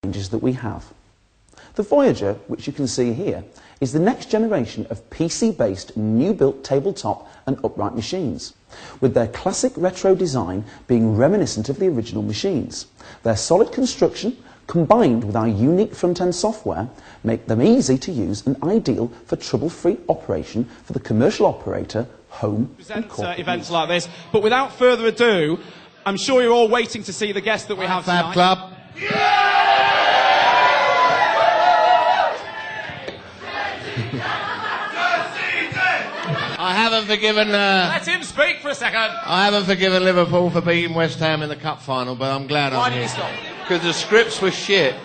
ranges that we have. The Voyager, which you can see here, is the next generation of PC-based new-built tabletop and upright machines, with their classic retro design being reminiscent of the original machines. Their solid construction, combined with our unique front-end software, make them easy to use and ideal for trouble-free operation for the commercial operator, home and corporate events like this. But without further ado, I'm sure you're all waiting to see the guest that we have tonight. Fab Club. I haven't forgiven... Let him speak for a second. I haven't forgiven Liverpool for beating West Ham in the cup final, but I'm glad I'm here. Why did you stop? Because the scripts were shit.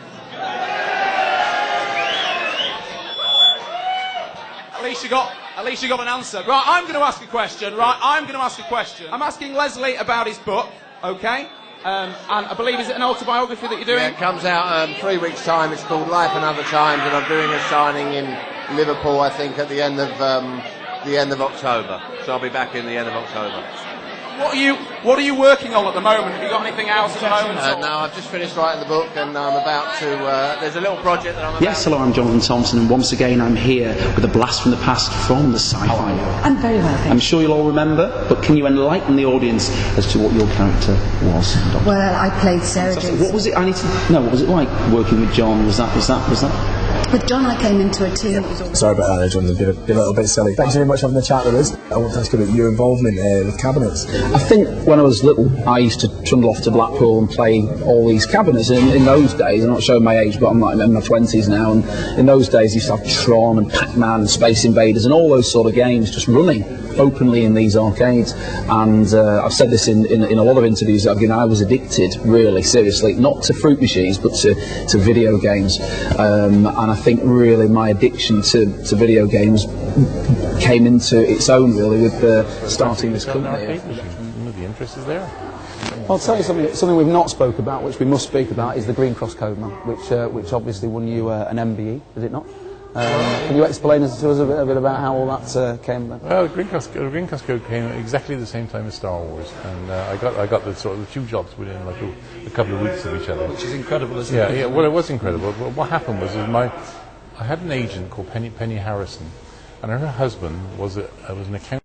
At least you got an answer. Right, I'm going to ask a question. I'm asking Leslie about his book, okay? And I believe, is it an autobiography that you're doing? Yeah, it comes out 3 weeks' time. It's called Life and Other Times, and I'm doing a signing in Liverpool, I think, at the end of October. So I'll be back in the end of October. What are you working on at the moment? Have you got anything else at the moment? No, I've just finished writing the book, and I'm about to... there's a little project that I'm about... Yes, hello, I'm Jonathan Thompson, and once again I'm here with a blast from the past from the sci-fi. I'm very well, thank you. I'm sure you'll all remember, but can you enlighten the audience as to what your character was? Doctor? Well, I played Sarah Jane. What was it? What was it like working with John? Was that? With John, I came into a team. Sorry about that, John. Been a little bit silly. Thanks very much for having a chat with us. I want to ask you about your involvement with cabinets. I think when I was little, I used to trundle off to Blackpool and play all these cabinets. And in those days, I'm not showing my age, but I'm like in my 20s now. And in those days, I used to have Tron and Pac-Man and Space Invaders and all those sort of games just running openly in these arcades. And I've said this in a lot of interviews that I've given. I was addicted, really, seriously, not to fruit machines, but to video games. And I think really my addiction to video games came into its own, really, with starting this company. The interest is there. I'll tell you something we've not spoke about, which we must speak about, is the Green Cross Code, man, which obviously won you an MBE, did it not? Can you explain to us a bit about how all that came about? Well, the Green Cross Code came at exactly the same time as Star Wars, and I got the sort of the two jobs within like a couple of weeks of each other. Which is incredible, isn't it? Yeah, well, it was incredible. But what happened was I had an agent called Penny Harrison, and her husband was an accountant.